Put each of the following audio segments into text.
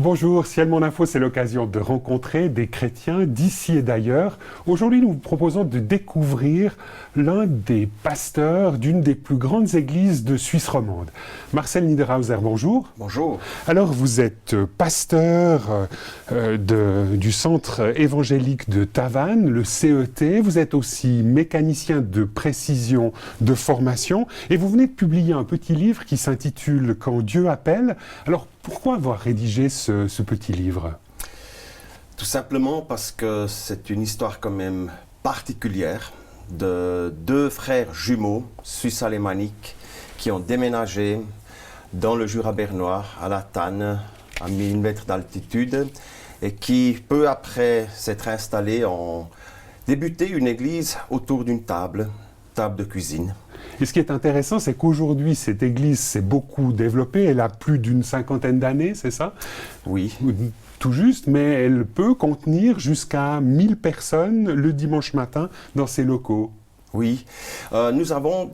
Bonjour, Ciel Mon Info, c'est l'occasion de rencontrer des chrétiens d'ici et d'ailleurs. Aujourd'hui, nous vous proposons de découvrir l'un des pasteurs d'une des plus grandes églises de Suisse romande. Marcel Niederhauser, bonjour. Bonjour. Alors, vous êtes pasteur du centre évangélique de Tavannes, le CET. Vous êtes aussi mécanicien de précision de formation et vous venez de publier un petit livre qui s'intitule « Quand Dieu appelle ». Alors, pourquoi avoir rédigé ce petit livre? Tout simplement parce que c'est une histoire quand même particulière de deux frères jumeaux suisse-alémaniques qui ont déménagé dans le Jura bernois, à La Tanne, à 1000 mètres d'altitude, et qui, peu après s'être installés, ont débuté une église autour d'une table de cuisine. Et ce qui est intéressant, c'est qu'aujourd'hui, cette église s'est beaucoup développée. Elle a plus d'une cinquantaine d'années, c'est ça? Oui. Tout juste, mais elle peut contenir jusqu'à 1000 personnes le dimanche matin dans ses locaux. Oui. Nous avons,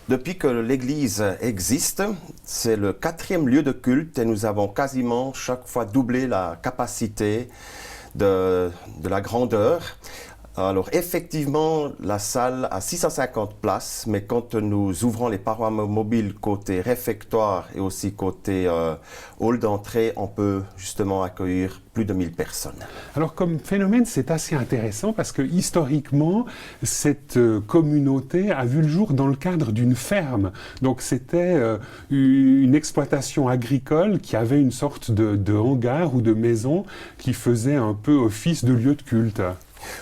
depuis que l'église existe, c'est le 4e lieu de culte et nous avons quasiment chaque fois doublé la capacité de la grandeur. Alors effectivement, la salle a 650 places, mais quand nous ouvrons les parois mobiles côté réfectoire et aussi côté hall d'entrée, on peut justement accueillir plus de 1000 personnes. Alors comme phénomène, c'est assez intéressant parce que historiquement, cette communauté a vu le jour dans le cadre d'une ferme. Donc c'était une exploitation agricole qui avait une sorte de hangar ou de maison qui faisait un peu office de lieu de culte.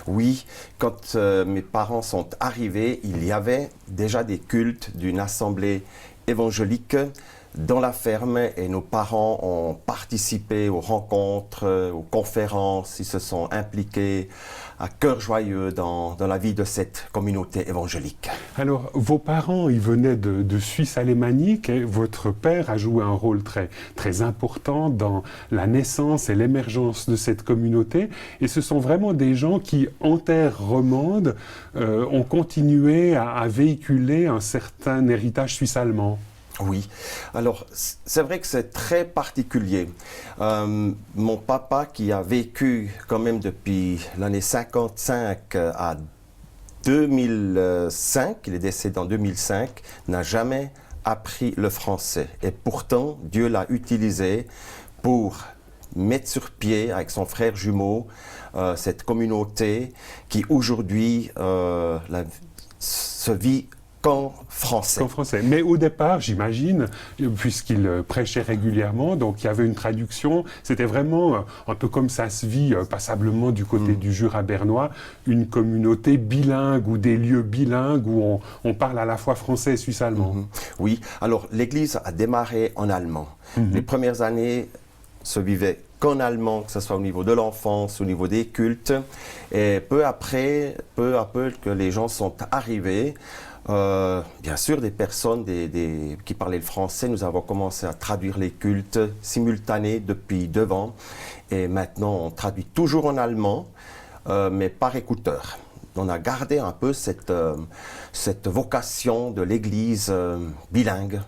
Oui, quand mes parents sont arrivés, il y avait déjà des cultes d'une assemblée évangélique dans la ferme et nos parents ont participé aux rencontres, aux conférences, ils se sont impliqués à cœur joyeux dans la vie de cette communauté évangélique. Alors, vos parents, ils venaient de Suisse alémanique et votre père a joué un rôle très important dans la naissance et l'émergence de cette communauté. Et ce sont vraiment des gens qui, en terre romande, ont continué à véhiculer un certain héritage suisse-allemand. Oui, alors c'est vrai que c'est très particulier. Mon papa qui a vécu quand même depuis l'année 55 à 2005, il est décédé en 2005, n'a jamais appris le français. Et pourtant, Dieu l'a utilisé pour mettre sur pied avec son frère jumeau cette communauté qui aujourd'hui se vit qu'en français. Qu'en français. Mais au départ, j'imagine, puisqu'il prêchait régulièrement, donc il y avait une traduction, c'était vraiment un peu comme ça se vit passablement du côté du Jura bernois, une communauté bilingue ou des lieux bilingues où on parle à la fois français et suisse-allemand. Oui, alors l'église a démarré en allemand. Les premières années se vivaient qu'en allemand, que ce soit au niveau de l'enfance, au niveau des cultes. Et peu à peu que les gens sont arrivés, bien sûr, des personnes qui parlaient le français, nous avons commencé à traduire les cultes simultanés depuis 2 ans. Et maintenant, on traduit toujours en allemand, mais par écouteur. On a gardé un peu cette vocation de l'église bilingue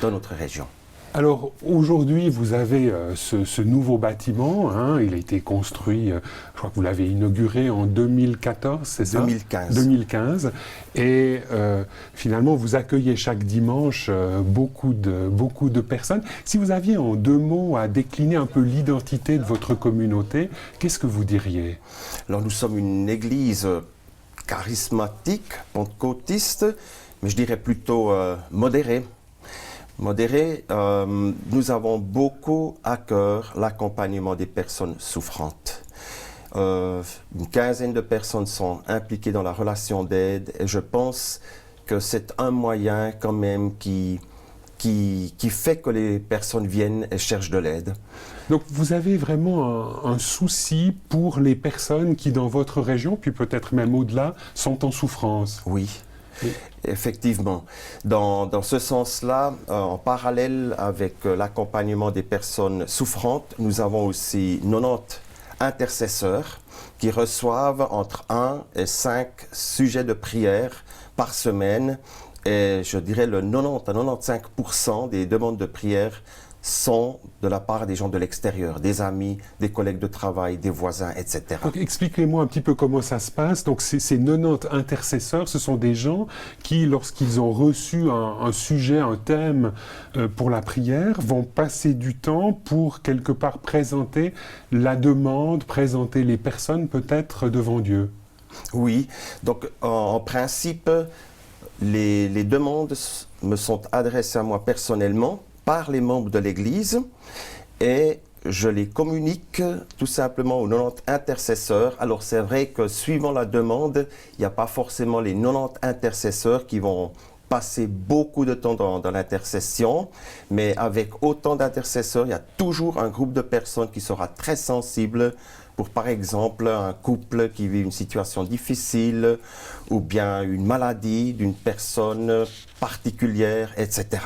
dans notre région. Alors aujourd'hui, vous avez ce nouveau bâtiment, hein, il a été construit, je crois que vous l'avez inauguré en 2014, c'est ça? 2015. 2015. Et finalement, vous accueillez chaque dimanche beaucoup de personnes. Si vous aviez en 2 mots à décliner un peu l'identité de votre communauté, qu'est-ce que vous diriez? Alors nous sommes une église charismatique, pentecôtiste, mais je dirais plutôt modérée. Nous avons beaucoup à cœur l'accompagnement des personnes souffrantes. Une quinzaine de personnes sont impliquées dans la relation d'aide et je pense que c'est un moyen quand même qui fait que les personnes viennent et cherchent de l'aide. Donc vous avez vraiment un souci pour les personnes qui dans votre région, puis peut-être même au-delà, sont en souffrance. Oui. Effectivement. Dans ce sens-là, en parallèle avec l'accompagnement des personnes souffrantes, nous avons aussi 90 intercesseurs qui reçoivent entre 1 et 5 sujets de prière par semaine. Et je dirais le 90 à 95% des demandes de prière sont de la part des gens de l'extérieur, des amis, des collègues de travail, des voisins, etc. Donc, expliquez-moi un petit peu comment ça se passe. Donc ces 90 intercesseurs, ce sont des gens qui, lorsqu'ils ont reçu un sujet, un thème pour la prière, vont passer du temps pour quelque part présenter la demande, présenter les personnes peut-être devant Dieu. Oui, donc en principe, les demandes me sont adressées à moi personnellement par les membres de l'Église et je les communique tout simplement aux 90 intercesseurs. Alors c'est vrai que suivant la demande, il n'y a pas forcément les 90 intercesseurs qui vont passer beaucoup de temps dans l'intercession, mais avec autant d'intercesseurs, il y a toujours un groupe de personnes qui sera très sensible pour, par exemple, un couple qui vit une situation difficile ou bien une maladie d'une personne particulière, etc.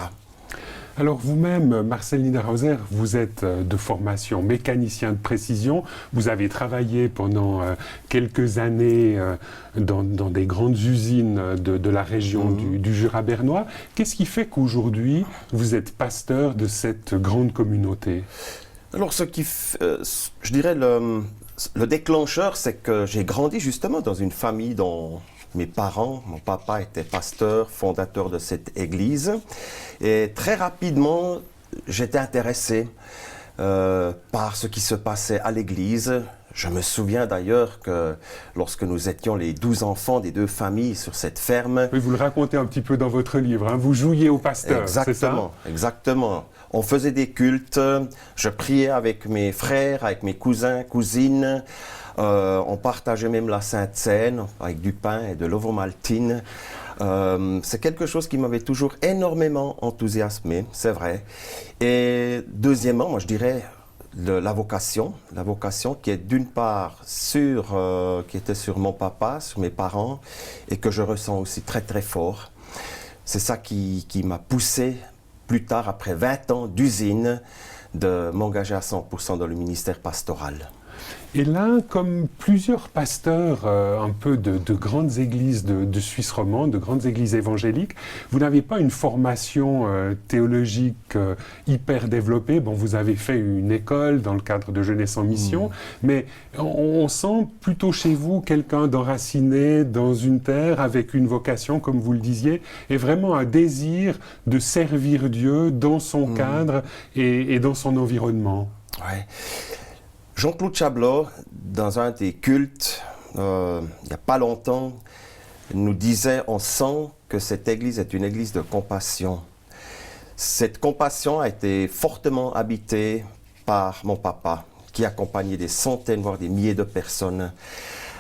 Alors vous-même, Marcel Niederhauser, vous êtes de formation mécanicien de précision. Vous avez travaillé pendant quelques années dans des grandes usines de la région du Jura bernois. Qu'est-ce qui fait qu'aujourd'hui, vous êtes pasteur de cette grande communauté ? Alors, je dirais le déclencheur, c'est que j'ai grandi justement dans une famille dont mes parents, mon papa était pasteur, fondateur de cette église. Et très rapidement, j'étais intéressé par ce qui se passait à l'église. Je me souviens d'ailleurs que lorsque nous étions les 12 enfants des deux familles sur cette ferme... Oui, vous le racontez un petit peu dans votre livre, hein, vous jouiez au pasteur, c'est ça ? Exactement. On faisait des cultes, je priais avec mes frères, avec mes cousins, cousines. On partageait même la Sainte Seine avec du pain et de l'ovomaltine. C'est quelque chose qui m'avait toujours énormément enthousiasmé, c'est vrai. Et deuxièmement, moi je dirais la vocation qui est d'une part qui était sur mon papa, sur mes parents, et que je ressens aussi très très fort. C'est ça qui m'a poussé plus tard, après 20 ans d'usine, de m'engager à 100% dans le ministère pastoral. Et là, comme plusieurs pasteurs un peu de grandes églises de Suisse romande, de grandes églises évangéliques, vous n'avez pas une formation théologique hyper développée. Bon, vous avez fait une école dans le cadre de Jeunesse en Mission, mais on sent plutôt chez vous quelqu'un d'enraciné dans une terre avec une vocation, comme vous le disiez, et vraiment un désir de servir Dieu dans son cadre et dans son environnement. Ouais. Jean-Claude Chablot, dans un des cultes, il n'y a pas longtemps, nous disait « On sent que cette église est une église de compassion ». Cette compassion a été fortement habitée par mon papa, qui accompagnait des centaines, voire des milliers de personnes.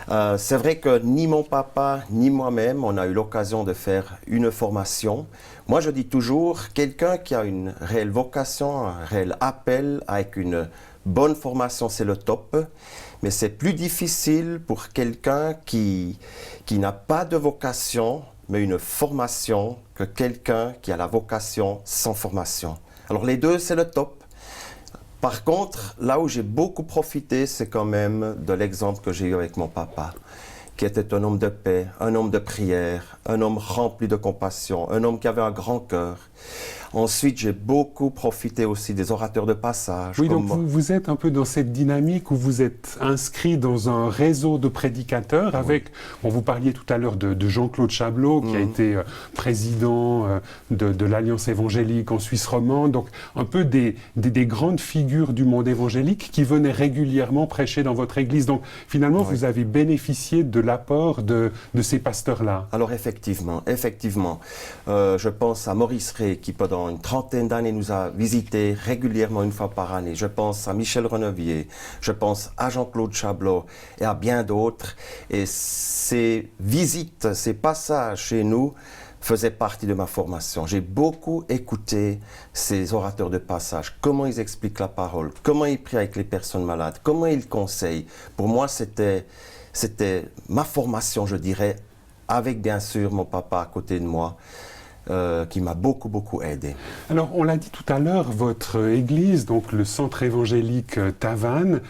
C'est vrai que ni mon papa, ni moi-même, on a eu l'occasion de faire une formation. Moi, je dis toujours, quelqu'un qui a une réelle vocation, un réel appel, avec une bonne formation, c'est le top, mais c'est plus difficile pour quelqu'un qui n'a pas de vocation, mais une formation, que quelqu'un qui a la vocation sans formation. Alors les deux, c'est le top. Par contre, là où j'ai beaucoup profité, c'est quand même de l'exemple que j'ai eu avec mon papa, qui était un homme de paix, un homme de prière, un homme rempli de compassion, un homme qui avait un grand cœur. Ensuite, j'ai beaucoup profité aussi des orateurs de passage. Oui, donc vous êtes un peu dans cette dynamique où vous êtes inscrit dans un réseau de prédicateurs avec, bon, vous parliez tout à l'heure de Jean-Claude Chablot, qui a été président de l'Alliance évangélique en Suisse romande, donc un peu des grandes figures du monde évangélique qui venaient régulièrement prêcher dans votre église. Donc finalement, vous avez bénéficié de l'apport de ces pasteurs-là. Alors effectivement. Je pense à Maurice Rey, qui pendant une trentaine d'années nous a visités régulièrement une fois par année. Je pense à Michel Renevier, je pense à Jean-Claude Chablot et à bien d'autres. Et ces visites, ces passages chez nous faisaient partie de ma formation. J'ai beaucoup écouté ces orateurs de passage, comment ils expliquent la parole, comment ils prient avec les personnes malades, comment ils conseillent. Pour moi, c'était ma formation, je dirais, avec bien sûr mon papa à côté de moi. Qui m'a beaucoup aidé. Alors, on l'a dit tout à l'heure, votre église, donc le centre évangélique Tavannes,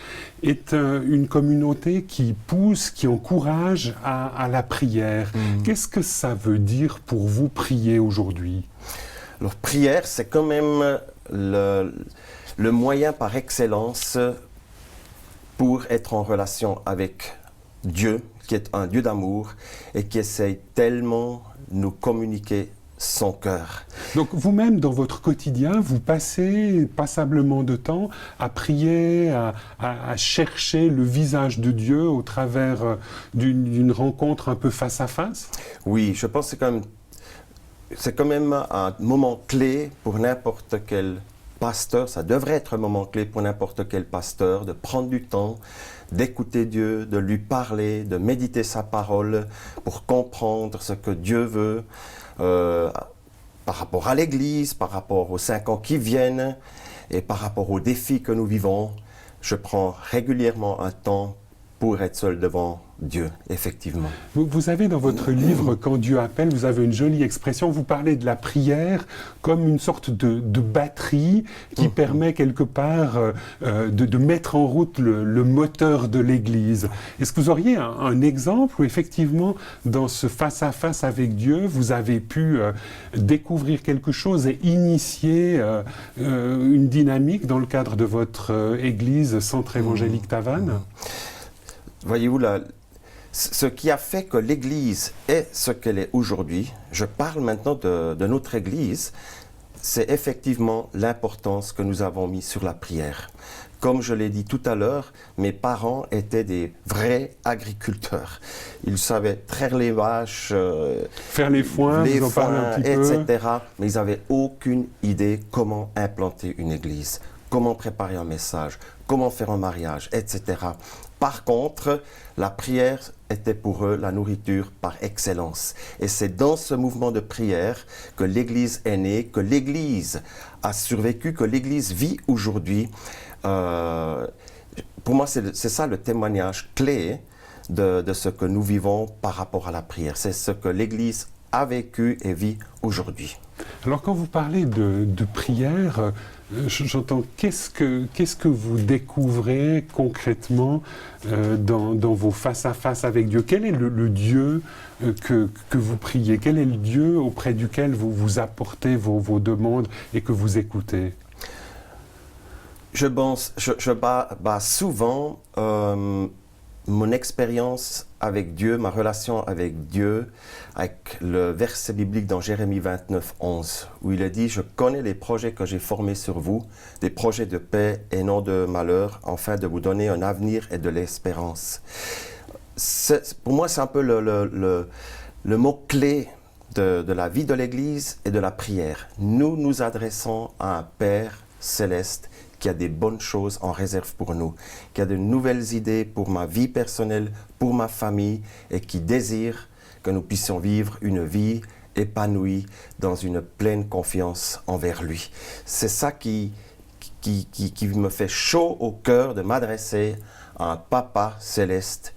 est une communauté qui pousse, qui encourage à la prière. Qu'est-ce que ça veut dire pour vous prier aujourd'hui ? Alors, prière, c'est quand même le moyen par excellence pour être en relation avec Dieu, qui est un Dieu d'amour et qui essaye tellement de nous communiquer son cœur. Donc vous-même, dans votre quotidien, vous passez passablement de temps à prier, à chercher le visage de Dieu au travers d'une rencontre un peu face à face? Oui, je pense que c'est quand même un moment clé pour n'importe quel pasteur, ça devrait être un moment clé pour n'importe quel pasteur, de prendre du temps, d'écouter Dieu, de lui parler, de méditer sa parole pour comprendre ce que Dieu veut par rapport à l'Église, par rapport aux 5 ans qui viennent et par rapport aux défis que nous vivons. Je prends régulièrement un temps pour être seul devant Dieu, effectivement. Vous avez dans votre livre « Quand Dieu appelle », vous avez une jolie expression, vous parlez de la prière comme une sorte de batterie qui permet quelque part de mettre en route le moteur de l'Église. Est-ce que vous auriez un exemple où effectivement, dans ce face-à-face avec Dieu, vous avez pu découvrir quelque chose et initier une dynamique dans le cadre de votre Église Centre Évangélique Tavannes? Voyez-vous, ce qui a fait que l'Église est ce qu'elle est aujourd'hui, je parle maintenant de notre Église, c'est effectivement l'importance que nous avons mis sur la prière. Comme je l'ai dit tout à l'heure, mes parents étaient des vrais agriculteurs. Ils savaient traire les vaches, faire les foins, les vous en parlez un petit peu, etc. Mais ils n'avaient aucune idée comment implanter une église, comment préparer un message, comment faire un mariage, etc. Par contre, la prière était pour eux la nourriture par excellence. Et c'est dans ce mouvement de prière que l'Église est née, que l'Église a survécu, que l'Église vit aujourd'hui. Pour moi, c'est ça le témoignage clé de ce que nous vivons par rapport à la prière. C'est ce que l'Église a vécu et vit aujourd'hui. Alors quand vous parlez de prière, j'entends qu'est-ce que vous découvrez concrètement dans vos face-à-face avec Dieu? Quel est le Dieu que vous priez? Quel est le Dieu auprès duquel vous apportez vos demandes et que vous écoutez? Je bats souvent mon expérience avec Dieu, ma relation avec Dieu, avec le verset biblique dans Jérémie 29, 11, où il est dit « Je connais les projets que j'ai formés sur vous, des projets de paix et non de malheur, afin de vous donner un avenir et de l'espérance. » Pour moi, c'est un peu le mot-clé de la vie de l'Église et de la prière. Nous nous adressons à un Père céleste qui a des bonnes choses en réserve pour nous, qui a de nouvelles idées pour ma vie personnelle, pour ma famille, et qui désire que nous puissions vivre une vie épanouie dans une pleine confiance envers lui. C'est ça qui me fait chaud au cœur de m'adresser à un Papa céleste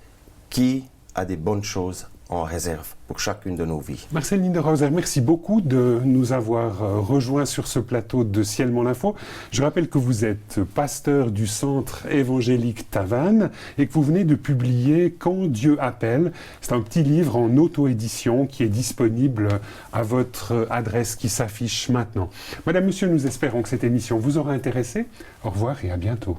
qui a des bonnes choses en réserve pour chacune de nos vies. Marcel Niederhauser, merci beaucoup de nous avoir rejoints sur ce plateau de Ciellement l'Info. Je rappelle que vous êtes pasteur du Centre Évangélique Tavannes et que vous venez de publier « Quand Dieu appelle ». C'est un petit livre en auto-édition qui est disponible à votre adresse qui s'affiche maintenant. Madame, Monsieur, nous espérons que cette émission vous aura intéressé. Au revoir et à bientôt.